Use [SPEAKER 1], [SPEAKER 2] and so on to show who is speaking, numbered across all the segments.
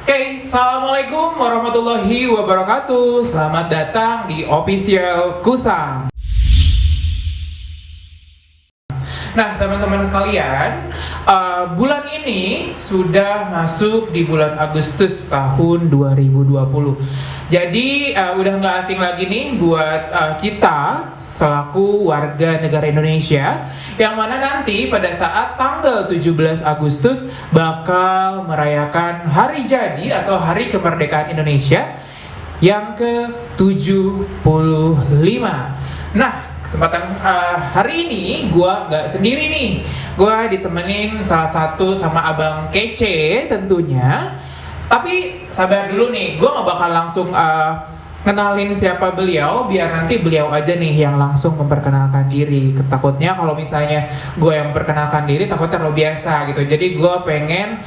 [SPEAKER 1] Oke, Assalamualaikum warahmatullahi wabarakatuh. Selamat datang di Official Kusam. Nah, teman-teman sekalian, bulan ini sudah masuk di bulan Agustus tahun 2020. Jadi, udah nggak asing lagi nih buat kita selaku warga negara Indonesia, yang mana nanti pada saat tanggal 17 Agustus bakal merayakan hari jadi atau hari kemerdekaan Indonesia yang ke-75. Nah, kesempatan hari ini gue nggak sendiri nih. Gue ditemenin salah satu sama abang kece tentunya. Tapi sabar dulu nih, gue nggak bakal langsung kenalin siapa beliau, biar nanti beliau aja nih yang langsung memperkenalkan diri. Takutnya kalau misalnya gue yang memperkenalkan diri, takutnya terlalu biasa gitu. Jadi gue pengen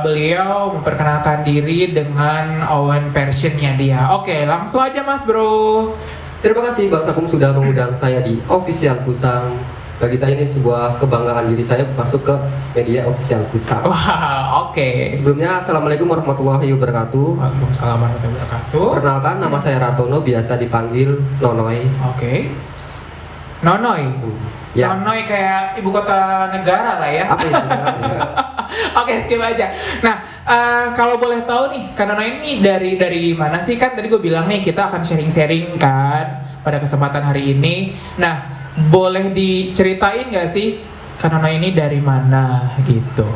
[SPEAKER 1] beliau memperkenalkan diri dengan own versionnya dia. Oke, langsung aja mas bro.
[SPEAKER 2] Terima kasih Bang Sakum sudah mengundang saya di Official Kusam. Bagi saya ini sebuah kebanggaan diri saya masuk ke media Official Kusam.
[SPEAKER 1] Wah, oke.
[SPEAKER 2] Sebelumnya, Assalamualaikum warahmatullahi wabarakatuh.
[SPEAKER 1] Waalaikumsalam warahmatullahi wabarakatuh.
[SPEAKER 2] Perkenalkan, nama saya Ratono, biasa dipanggil Nonoy.
[SPEAKER 1] Oke. Nonoy.
[SPEAKER 2] Ya.
[SPEAKER 1] Nonoy kayak ibu kota negara lah ya.
[SPEAKER 2] Apa itu?
[SPEAKER 1] Oke, skip aja. Nah, kalau boleh tahu nih, Kak Nonoy ini dari mana sih? Kan tadi gue bilang nih kita akan sharing-sharing kan pada kesempatan hari ini. Nah, boleh diceritain nggak sih Kak Nonoy ini dari mana gitu?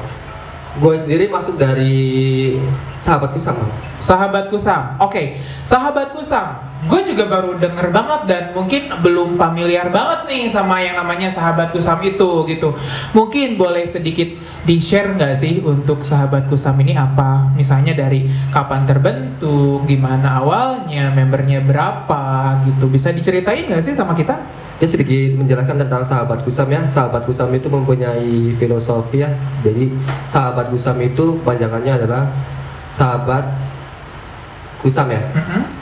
[SPEAKER 2] Gue sendiri masuk dari Sahabat Kusam.
[SPEAKER 1] Sahabat Kusam. Oke, Sahabat Kusam. Gue juga baru denger banget dan mungkin belum familiar banget nih sama yang namanya Sahabat Kusam itu gitu. Mungkin boleh sedikit di-share nggak sih untuk Sahabat Kusam ini apa? Misalnya dari kapan terbentuk, gimana awalnya, membernya berapa gitu. Bisa diceritain nggak sih sama kita?
[SPEAKER 2] Ya, sedikit menjelaskan tentang Sahabat Kusam ya. Sahabat Kusam itu mempunyai filosofi ya. Jadi Sahabat Kusam itu panjangannya adalah Sahabat Kusam ya.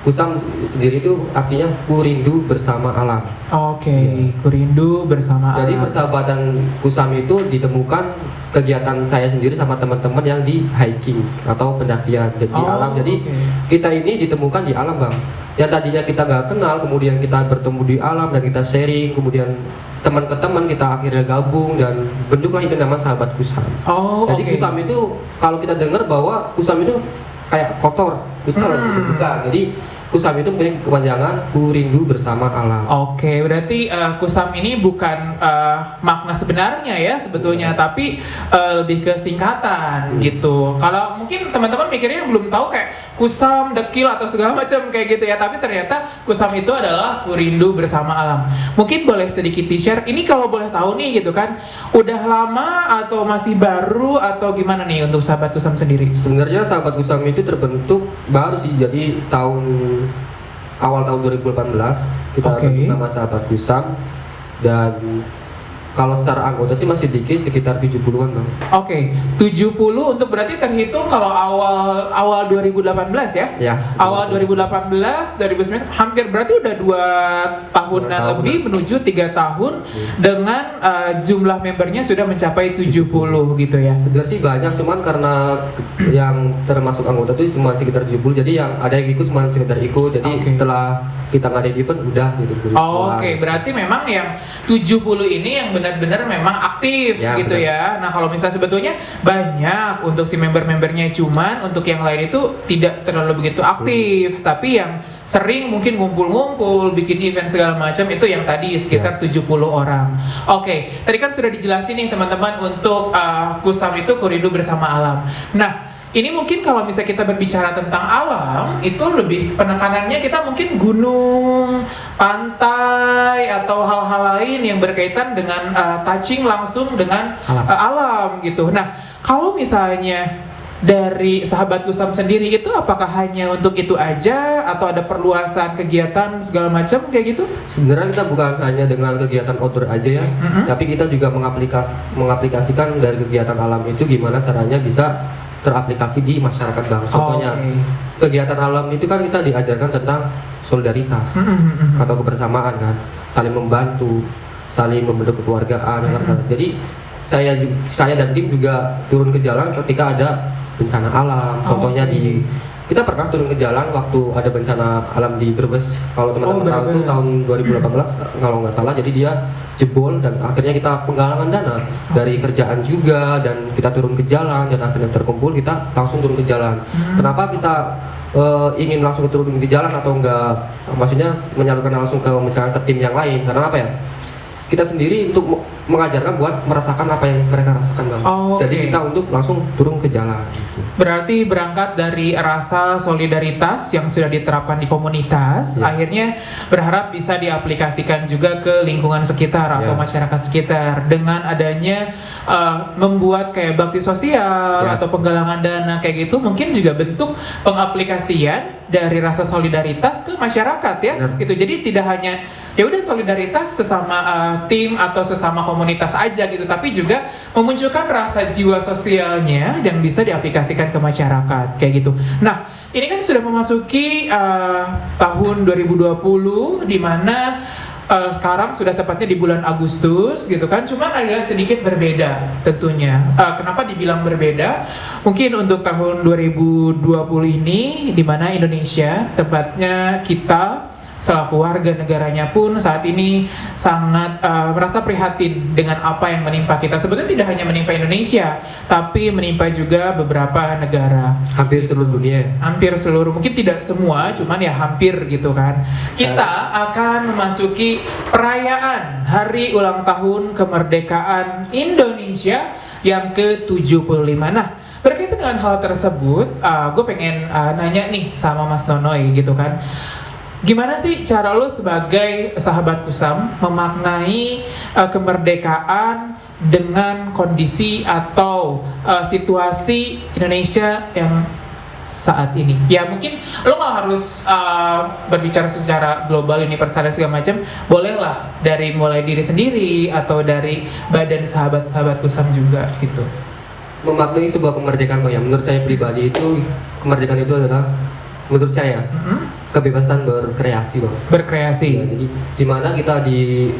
[SPEAKER 2] Kusam sendiri itu artinya ku rindu bersama alam.
[SPEAKER 1] Oke, ku rindu bersama
[SPEAKER 2] Jadi
[SPEAKER 1] alam.
[SPEAKER 2] persahabatan Kusam itu ditemukan kegiatan saya sendiri sama teman-teman yang di hiking atau pendakian di alam. Jadi kita ini ditemukan di alam bang. Yang tadinya kita nggak kenal, kemudian kita bertemu di alam dan kita sharing, kemudian teman ke teman kita akhirnya gabung dan bentuklah itu nama Sahabat Kusam. Jadi Kusam itu kalau kita dengar bahwa Kusam itu kayak kotor, kucel, bukan. Jadi Kusam itu punya kepanjangan ku rindu bersama alam.
[SPEAKER 1] Oke, berarti Kusam ini bukan makna sebenarnya ya sebetulnya, tapi lebih ke singkatan gitu. Kalau mungkin teman-teman mikirnya belum tahu kayak Kusam, dekil atau segala macam kayak gitu ya, tapi ternyata Kusam itu adalah ku rindu bersama alam. Mungkin boleh sedikit di-share, ini kalau boleh tahu nih gitu kan, udah lama atau masih baru atau gimana nih untuk Sahabat Kusam sendiri?
[SPEAKER 2] Sebenarnya Sahabat Kusam itu terbentuk baru sih, jadi awal tahun 2018 kita bentuk nama Sahabat Kusam, dan kalau secara anggota sih masih dikit, sekitar 70-an bang.
[SPEAKER 1] Oke, 70 untuk berarti terhitung kalau awal 2018 ya?
[SPEAKER 2] Ya.
[SPEAKER 1] Awal 2018, 2019 hampir berarti udah 2 tahunan lebih menuju 3 tahun dengan jumlah membernya sudah mencapai 70 gitu ya.
[SPEAKER 2] Sebenarnya sih banyak, cuman karena yang termasuk anggota itu cuma sekitar 70, jadi yang ada yang ikut cuma sekitar ikut, jadi setelah kita ngadain event udah gitu.
[SPEAKER 1] Oke, berarti memang yang 70 ini yang benar-benar memang aktif ya, gitu benar. Ya. Nah, kalau misalnya sebetulnya banyak untuk si member-membernya, cuman untuk yang lain itu tidak terlalu begitu aktif, tapi yang sering mungkin ngumpul-ngumpul, bikin event segala macam itu yang tadi sekitar 70 orang. Oke, tadi kan sudah dijelasin nih teman-teman untuk Kusam itu ku rindu bersama alam. Nah, ini mungkin kalau misalnya kita berbicara tentang alam, itu lebih penekanannya kita mungkin gunung, pantai, atau hal-hal lain yang berkaitan dengan touching langsung dengan alam gitu. Nah, kalau misalnya dari Sahabat Kusam sendiri itu apakah hanya untuk itu aja atau ada perluasan kegiatan segala macam kayak gitu?
[SPEAKER 2] Sebenarnya kita bukan hanya dengan kegiatan outdoor aja ya, tapi kita juga mengaplikasikan dari kegiatan alam itu gimana caranya bisa teraplikasi di masyarakat bang. Contohnya kegiatan alam itu kan kita diajarkan tentang solidaritas atau kebersamaan kan, saling membantu, saling membentuk kekeluargaan. Jadi saya dan tim juga turun ke jalan ketika ada bencana alam. Contohnya di kita pernah turun ke jalan waktu ada bencana alam di Brebes. Kalau teman-teman tahu itu tahun 2018 kalau nggak salah. Jadi dia jebol dan akhirnya kita penggalangan dana dari kerjaan juga dan kita turun ke jalan dan akhirnya terkumpul kita langsung turun ke jalan. Kenapa kita ingin langsung turun ke jalan atau enggak, maksudnya menyalurkan langsung ke misalnya ke tim yang lain? Karena apa ya? Kita sendiri untuk mengajarkan buat merasakan apa yang mereka rasakan, Bang. Jadi kita untuk langsung turun ke jalan gitu.
[SPEAKER 1] Berarti berangkat dari rasa solidaritas yang sudah diterapkan di komunitas, akhirnya berharap bisa diaplikasikan juga ke lingkungan sekitar atau masyarakat sekitar dengan adanya membuat kayak bakti sosial atau penggalangan dana kayak gitu, mungkin juga bentuk pengaplikasian dari rasa solidaritas ke masyarakat ya. Gitu. Jadi tidak hanya ya udah solidaritas sesama tim atau sesama komunitas aja gitu, tapi juga memunculkan rasa jiwa sosialnya yang bisa diaplikasikan ke masyarakat kayak gitu. Nah, ini kan sudah memasuki tahun 2020 di mana sekarang sudah tepatnya di bulan Agustus gitu kan, cuman agak sedikit berbeda tentunya. Kenapa dibilang berbeda? Mungkin untuk tahun 2020 ini di mana Indonesia, tepatnya kita selaku warga negaranya pun saat ini sangat merasa prihatin dengan apa yang menimpa kita. Sebetulnya tidak hanya menimpa Indonesia, tapi menimpa juga beberapa negara.
[SPEAKER 2] Hampir seluruh dunia.
[SPEAKER 1] Hampir seluruh, mungkin tidak semua, cuman ya hampir gitu kan. Kita akan memasuki perayaan Hari Ulang Tahun Kemerdekaan Indonesia yang ke-75. Nah, berkaitan dengan hal tersebut, gue pengen nanya nih sama Mas Nonoy gitu kan. Gimana sih cara lo sebagai sahabat Kusam memaknai kemerdekaan dengan kondisi atau situasi Indonesia yang saat ini? Ya mungkin lo nggak harus berbicara secara global, universal dan segala macam. Bolehlah dari mulai diri sendiri atau dari badan sahabat-sahabat Kusam juga gitu.
[SPEAKER 2] Memaknai sebuah kemerdekaan, Bang, ya menurut saya pribadi itu kemerdekaan itu adalah menurut saya kebebasan berkreasi, Bang.
[SPEAKER 1] Berkreasi.
[SPEAKER 2] Ya, jadi di mana kita di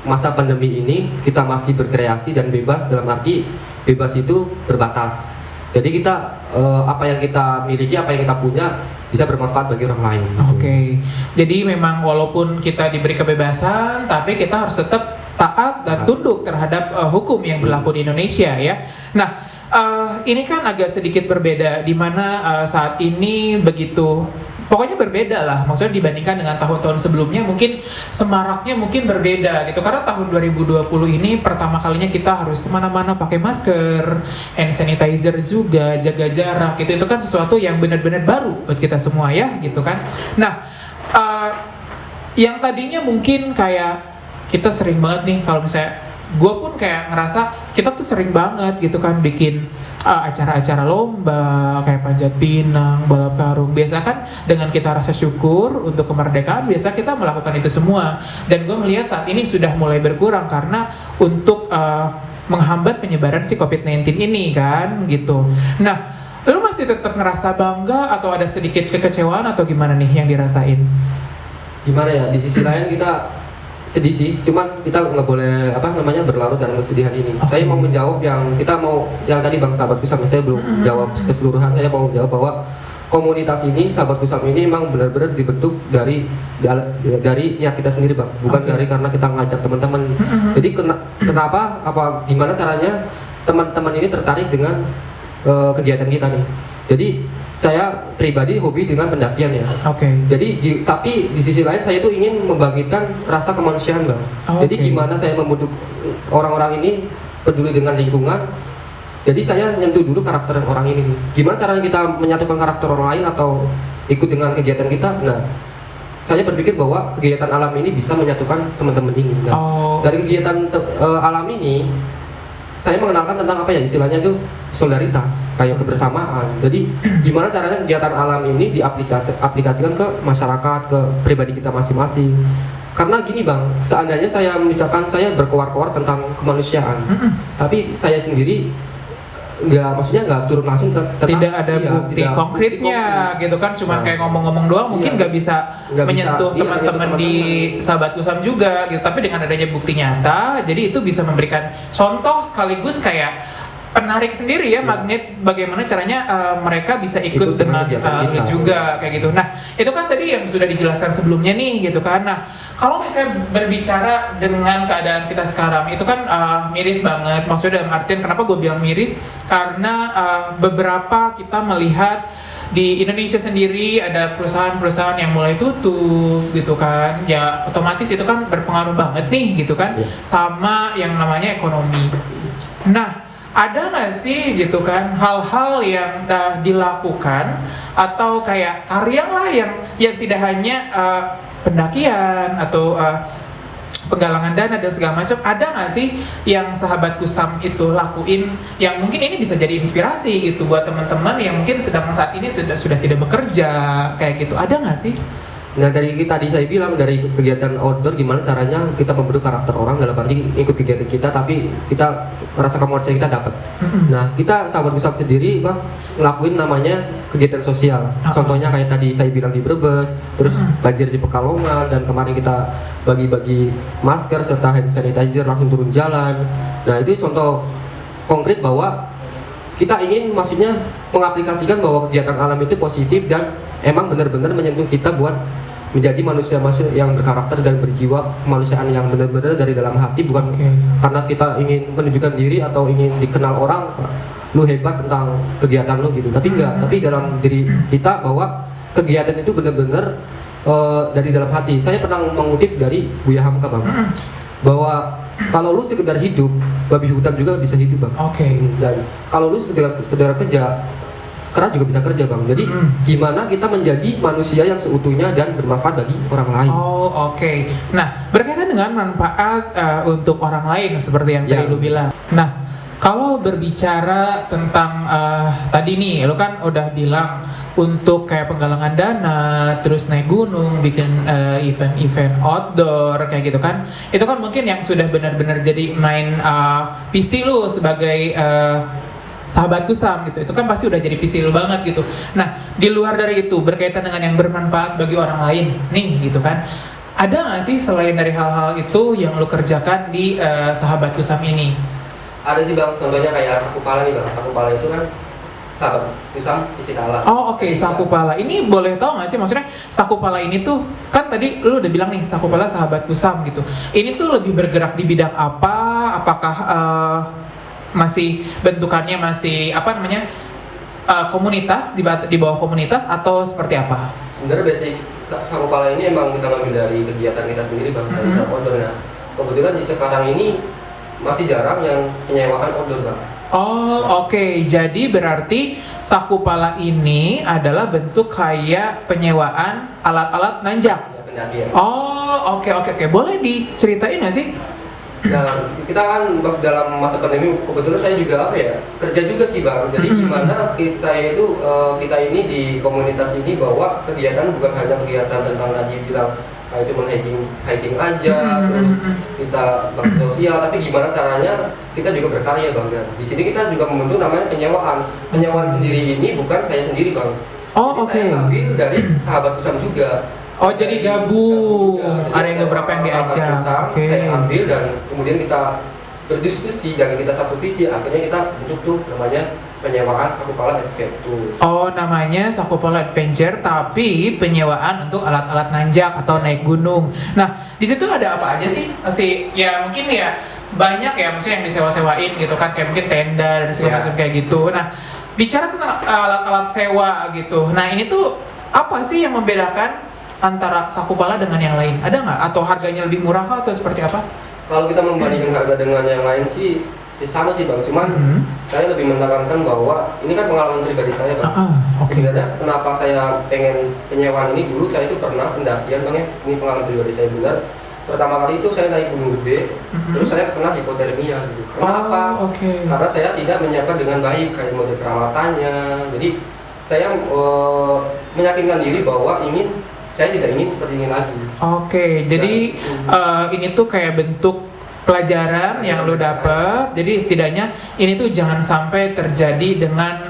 [SPEAKER 2] masa pandemi ini kita masih berkreasi dan bebas, dalam arti bebas itu berbatas. Jadi kita apa yang kita miliki, apa yang kita punya bisa bermanfaat bagi orang lain.
[SPEAKER 1] Oke. Jadi memang walaupun kita diberi kebebasan, tapi kita harus tetap taat dan tunduk terhadap hukum yang berlaku di Indonesia ya. Nah, ini kan agak sedikit berbeda di mana saat ini begitu. Pokoknya berbeda lah, maksudnya dibandingkan dengan tahun-tahun sebelumnya mungkin semaraknya mungkin berbeda gitu. Karena tahun 2020 ini pertama kalinya kita harus kemana-mana pakai masker, hand sanitizer juga, jaga jarak gitu. Itu kan sesuatu yang benar-benar baru buat kita semua ya gitu kan. Nah, yang tadinya mungkin kayak kita sering banget nih, kalau misalnya gue pun kayak ngerasa kita tuh sering banget gitu kan bikin acara-acara lomba kayak panjat pinang, balap karung. Biasa kan dengan kita rasa syukur untuk kemerdekaan, biasa kita melakukan itu semua. Dan gue melihat saat ini sudah mulai berkurang karena untuk menghambat penyebaran si COVID-19 ini kan gitu. Nah, lu masih tetap ngerasa bangga atau ada sedikit kekecewaan atau gimana nih yang dirasain?
[SPEAKER 2] Gimana ya, di sisi lain kita sedih sih, cuman kita nggak boleh berlarut dalam kesedihan ini. Saya mau menjawab yang tadi Bang sahabat Kusam, saya belum jawab keseluruhan. Saya mau jawab bahwa komunitas ini, sahabat Kusam ini memang benar-benar dibentuk dari niat kita sendiri, Bang, bukan dari karena kita ngajak teman-teman. Jadi kenapa, gimana caranya teman-teman ini tertarik dengan kegiatan kita nih? Jadi saya pribadi hobi dengan pendakian ya. Jadi tapi di sisi lain saya tuh ingin membangkitkan rasa kemanusiaan, Bang. Jadi gimana saya membentuk orang-orang ini peduli dengan lingkungan. Jadi saya nyentuh dulu karakter orang ini. Gimana caranya kita menyatukan karakter orang lain atau ikut dengan kegiatan kita? Nah, saya berpikir bahwa kegiatan alam ini bisa menyatukan teman-teman ini. Nah, dari kegiatan alam ini saya mengenalkan tentang apa ya istilahnya itu solidaritas, kayak kebersamaan. Jadi gimana caranya kegiatan alam ini diaplikasikan ke masyarakat, ke pribadi kita masing-masing. Karena gini, Bang, seandainya misalkan saya berkoar-koar tentang kemanusiaan, tapi saya sendiri nggak turun langsung
[SPEAKER 1] tidak ada bukti konkretnya gitu kan, cuman kayak ngomong-ngomong doang, mungkin nggak bisa menyentuh teman-teman di sahabat Kusam juga gitu. Tapi dengan adanya bukti nyata, jadi itu bisa memberikan contoh sekaligus kayak penarik sendiri ya, magnet bagaimana caranya mereka bisa ikut dengan lu juga kayak gitu. Nah, itu kan tadi yang sudah dijelaskan sebelumnya nih gitu kan. Nah, kalau misalnya berbicara dengan keadaan kita sekarang itu kan miris banget. Maksudnya dalam artian kenapa gue bilang miris? Karena beberapa kita melihat di Indonesia sendiri ada perusahaan-perusahaan yang mulai tutup gitu kan, ya otomatis itu kan berpengaruh banget nih gitu kan sama yang namanya ekonomi. Nah, ada nggak sih gitu kan hal-hal yang dilakukan atau kayak karya lah yang tidak hanya pendakian atau penggalangan dana dan segala macam, ada nggak sih yang sahabat Kusam itu lakuin yang mungkin ini bisa jadi inspirasi gitu buat teman-teman yang mungkin sedang saat ini sudah tidak bekerja kayak gitu, ada nggak sih?
[SPEAKER 2] Nah dari tadi saya bilang dari ikut kegiatan outdoor gimana caranya kita membentuk karakter orang dalam arti ikut kegiatan kita tapi kita rasa kemanusiaan kita dapat. Nah kita sahabat Kusam sendiri bang ngelakuin namanya kegiatan sosial. Contohnya kayak tadi saya bilang di Brebes, terus banjir di Pekalongan dan kemarin kita bagi-bagi masker serta hand sanitizer langsung turun jalan. Nah itu contoh konkret bahwa kita ingin maksudnya mengaplikasikan bahwa kegiatan alam itu positif dan emang benar-benar menyentuh kita buat menjadi manusia yang berkarakter dan berjiwa kemanusiaan yang benar-benar dari dalam hati, bukan karena kita ingin menunjukkan diri atau ingin dikenal orang lu hebat tentang kegiatan lu gitu, tapi enggak, tapi dalam diri kita bahwa kegiatan itu benar-benar dari dalam hati. Saya pernah mengutip dari Buya Hamka bang, bahwa kalau lu sekedar hidup, babi hutan juga bisa hidup bang. Dan kalau lu sekedar kerja, kera juga bisa kerja bang. Jadi gimana kita menjadi manusia yang seutuhnya dan bermanfaat bagi orang lain.
[SPEAKER 1] Nah berkaitan dengan manfaat untuk orang lain seperti yang tadi lu bilang. Nah kalau berbicara tentang tadi nih, lu kan udah bilang untuk kayak penggalangan dana, terus naik gunung, bikin event-event outdoor kayak gitu kan, itu kan mungkin yang sudah benar-benar jadi main PC lu sebagai sahabat Kusam gitu, itu kan pasti udah jadi PC lu banget gitu. Nah di luar dari itu berkaitan dengan yang bermanfaat bagi orang lain nih gitu kan, ada nggak sih selain dari hal-hal itu yang lu kerjakan di sahabat Kusam ini?
[SPEAKER 2] Ada sih bang, contohnya kayak Sakupala nih bang. Sakupala itu kan sahabat Kusam di Cikala.
[SPEAKER 1] Sakupala ini boleh tahu nggak sih, maksudnya Sakupala ini tuh kan tadi lu udah bilang nih Sakupala sahabat Kusam gitu, ini tuh lebih bergerak di bidang apa? Apakah masih bentukannya masih apa namanya komunitas di bawah komunitas atau seperti apa?
[SPEAKER 2] Sebenarnya basic Sakupala ini emang kita ngambil dari kegiatan kita sendiri bang, dari outdoor. Nah kebetulan di Cikarang ini masih jarang yang penyewaan outdoor bang.
[SPEAKER 1] Jadi berarti Sakupala ini adalah bentuk kayak penyewaan alat-alat nanjak.
[SPEAKER 2] Ya, pendakian.
[SPEAKER 1] Oke. Boleh diceritain nggak sih?
[SPEAKER 2] Nah, kita kan dalam masa pandemi kebetulan saya juga kerja juga sih bang. Jadi gimana kita ini di komunitas ini bahwa kegiatan bukan hanya kegiatan tentang tadi bilang kayak cuma hiking aja, terus kita bakti sosial, tapi gimana caranya kita juga berkarya bang. Dan di sini kita juga membentuk namanya penyewaan. Penyewaan sendiri ini bukan saya sendiri bang. Saya ambil dari sahabat Kusam juga.
[SPEAKER 1] Jadi gabung, ada yang beberapa yang diajak.
[SPEAKER 2] Saya ambil dan kemudian kita berdiskusi dan kita satu visi, akhirnya kita bentuk tuh namanya penyewaan Sakupala Adventure.
[SPEAKER 1] Namanya Sakupala Adventure, tapi penyewaan untuk alat-alat nanjak atau naik gunung. Nah, di situ ada apa aja sih? Ya mungkin ya banyak ya, maksudnya yang disewa-sewain gitu kan, kayak mungkin tenda dan segala macam kayak gitu. Nah, bicara tentang alat-alat sewa gitu. Nah, ini tuh apa sih yang membedakan antara Sakupala dengan yang lain? Ada nggak? Atau harganya lebih murah kah atau seperti apa?
[SPEAKER 2] Kalau kita membandingkan harga dengan yang lain sih sama sih bang, cuman saya lebih menekankan bahwa ini kan pengalaman pribadi saya bang. Sebenarnya kenapa saya pengen penyewaan ini, dulu saya itu pernah pendakian bang ya, ini pengalaman pribadi saya benar. Pertama kali itu saya naik gunung gede, terus saya kena hipotermia gitu. Kenapa? Karena saya tidak menyiapkan dengan baik kayak model perawatannya. Jadi saya meyakinkan diri bahwa saya tidak ingin seperti ini lagi.
[SPEAKER 1] Jadi ini tuh kayak bentuk pelajaran yang lo dapet. Jadi setidaknya ini tuh jangan sampai terjadi dengan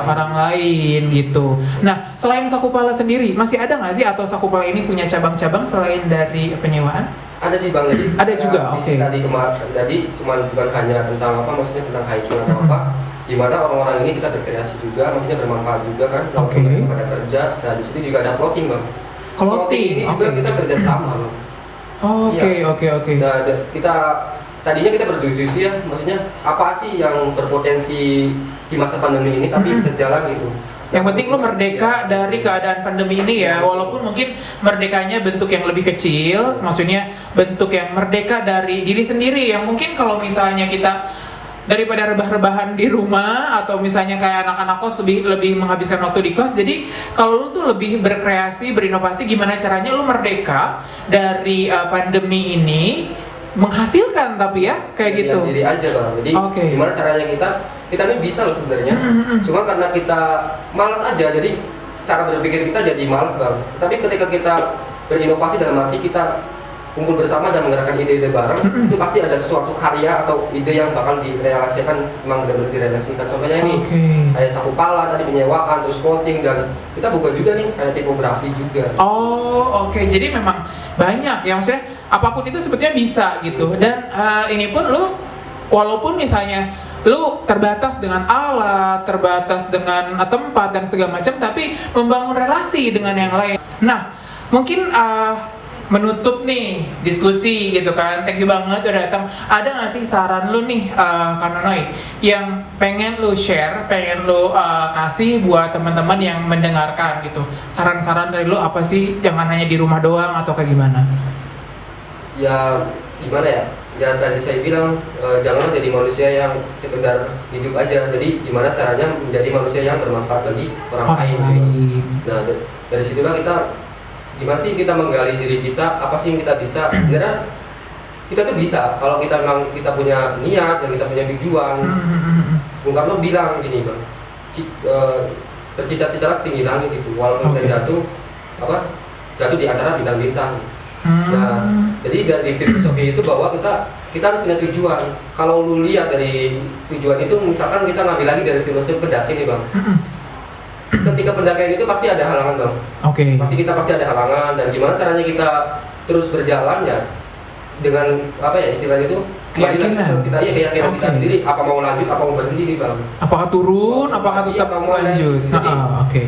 [SPEAKER 1] orang lain gitu. Nah, selain Sakupala sendiri, masih ada nggak sih atau Sakupala ini punya cabang-cabang selain dari penyewaan?
[SPEAKER 2] Ada sih bang, jadi
[SPEAKER 1] ada juga.
[SPEAKER 2] Jadi cuman bukan hanya tentang maksudnya tentang hiking atau apa. di mana orang-orang ini kita berkreasi juga, maksudnya bermanfaat juga kan,
[SPEAKER 1] Oke.
[SPEAKER 2] mereka pada kerja. Nah di sini juga ada clothing bang.
[SPEAKER 1] Clothing,
[SPEAKER 2] Ini juga
[SPEAKER 1] oke.
[SPEAKER 2] kita kerjasama bang.
[SPEAKER 1] Oke.
[SPEAKER 2] Nah, kita tadinya kita berdiskusi ya, maksudnya apa sih yang berpotensi di masa pandemi ini tapi bisa jalan gitu.
[SPEAKER 1] Yang penting lu merdeka dari keadaan pandemi ini ya, walaupun mungkin merdekanya bentuk yang lebih kecil, maksudnya bentuk yang merdeka dari diri sendiri yang mungkin kalau misalnya kita daripada rebah-rebahan di rumah atau misalnya kayak anak-anak kos lebih menghabiskan waktu di kos, jadi kalau lu tuh lebih berkreasi, berinovasi gimana caranya lu merdeka dari pandemi ini menghasilkan tapi ya kayak gitu.
[SPEAKER 2] Diri aja bang. Jadi
[SPEAKER 1] Oke.
[SPEAKER 2] gimana caranya kita ini bisa loh sebenarnya. Cuma karena kita malas aja, jadi cara berpikir kita jadi malas bang. Tapi ketika kita berinovasi dalam arti kita kumpul bersama dan menggerakkan ide-ide bareng, itu pasti ada suatu karya atau ide yang bakal direalisasikan, memang benar-benar direalisasikan. Contohnya ini kayak saku pala tadi, penyewaan, terus clothing, dan kita buka juga nih kayak tipografi juga.
[SPEAKER 1] Oh, oke. Jadi memang banyak ya, maksudnya apapun itu sebetulnya bisa gitu. Dan ini pun lu walaupun misalnya lu terbatas dengan alat, terbatas dengan tempat dan segala macam, tapi membangun relasi dengan yang lain. Nah, mungkin menutup nih diskusi gitu kan. Thank you banget udah datang. Ada nggak sih saran lu nih Kak Nonoy yang pengen lu share, pengen lu kasih buat teman-teman yang mendengarkan gitu? Saran-saran dari lu apa sih? Jangan hanya di rumah doang atau kayak gimana?
[SPEAKER 2] Ya gimana ya? Ya tadi saya bilang janganlah jadi manusia yang sekedar hidup aja. Jadi gimana caranya menjadi manusia yang bermanfaat bagi orang lain. Gitu. Nah dari situlah kita gimana sih kita menggali diri kita, apa sih yang kita bisa. Karena kita tuh bisa kalau kita memang kita punya niat dan kita punya tujuan. Bung Karno bilang gini bang, bercita-cita setinggi langit itu, walaupun kita jatuh di antara bintang-bintang. Nah jadi dari filosofi itu bahwa kita harus punya tujuan. Kalau lu lihat dari tujuan itu, misalkan kita ngambil lagi dari filosofi pendaki nih bang. Ketika pendakian itu pasti ada halangan bang.
[SPEAKER 1] Oke.
[SPEAKER 2] Pasti ada halangan, dan gimana caranya kita terus berjalan ya dengan apa ya istilahnya itu
[SPEAKER 1] Keyakinan.
[SPEAKER 2] Keyakinan kita sendiri, apa mau lanjut, apa mau berhenti nih bang.
[SPEAKER 1] Apakah turun, apakah tetap
[SPEAKER 2] mau
[SPEAKER 1] lanjut?
[SPEAKER 2] Jadi,
[SPEAKER 1] Oke.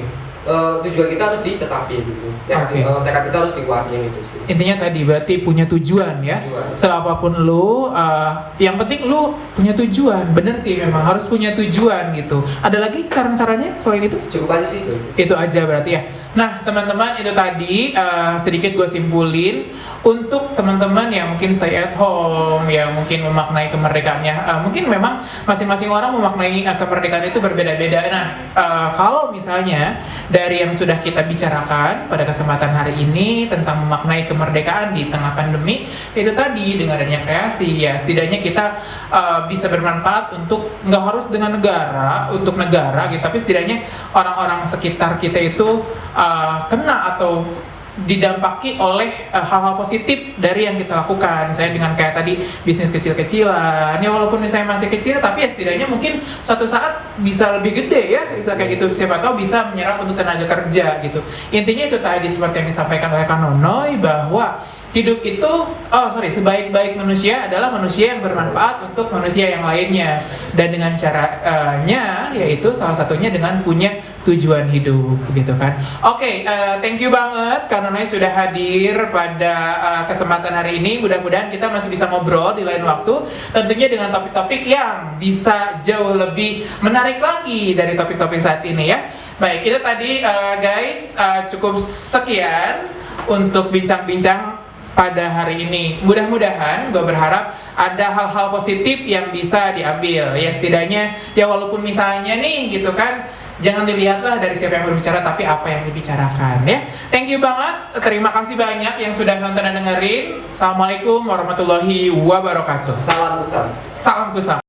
[SPEAKER 2] tujuan kita harus ditetapin gitu. Tekad kita harus dikuatin gitu sih.
[SPEAKER 1] Intinya tadi berarti punya tujuan ya. Seapapun lu, yang penting lu punya tujuan. Bener sih memang harus punya tujuan gitu. Ada lagi saran-sarannya selain itu?
[SPEAKER 2] Cukup aja sih.
[SPEAKER 1] Itu aja berarti ya. Nah teman-teman, itu tadi sedikit gue simpulin untuk teman-teman yang mungkin stay at home, yang mungkin memaknai kemerdekaannya. Mungkin memang masing-masing orang memaknai kemerdekaan itu berbeda-beda. Nah kalau misalnya dari yang sudah kita bicarakan pada kesempatan hari ini tentang memaknai kemerdekaan di tengah pandemi, itu tadi dengan adanya kreasi ya, setidaknya kita bisa bermanfaat untuk nggak harus dengan negara, untuk negara gitu, tapi setidaknya orang-orang sekitar kita itu kena atau didampaki oleh hal-hal positif dari yang kita lakukan. Saya dengan kayak tadi bisnis kecil-kecilan ya, walaupun misalnya masih kecil tapi ya setidaknya mungkin suatu saat bisa lebih gede ya, bisa kayak gitu, siapa tahu bisa menyerap untuk tenaga kerja gitu. Intinya itu tadi seperti yang disampaikan oleh Kak Nonoy bahwa hidup itu, sebaik-baik manusia adalah manusia yang bermanfaat untuk manusia yang lainnya, dan dengan caranya yaitu salah satunya dengan punya tujuan hidup gitu kan. Oke, thank you banget Kak Nonoy sudah hadir pada kesempatan hari ini. Mudah-mudahan kita masih bisa ngobrol di lain waktu, tentunya dengan topik-topik yang bisa jauh lebih menarik lagi dari topik-topik saat ini ya. Baik, itu tadi guys, cukup sekian untuk bincang-bincang pada hari ini. Mudah-mudahan gue berharap ada hal-hal positif yang bisa diambil ya, setidaknya ya, walaupun misalnya nih gitu kan, jangan dilihatlah dari siapa yang berbicara tapi apa yang dibicarakan ya. Thank you banget, terima kasih banyak yang sudah nonton dan dengerin. Assalamualaikum warahmatullahi wabarakatuh.
[SPEAKER 2] Salam kusam.
[SPEAKER 1] Salam kusam.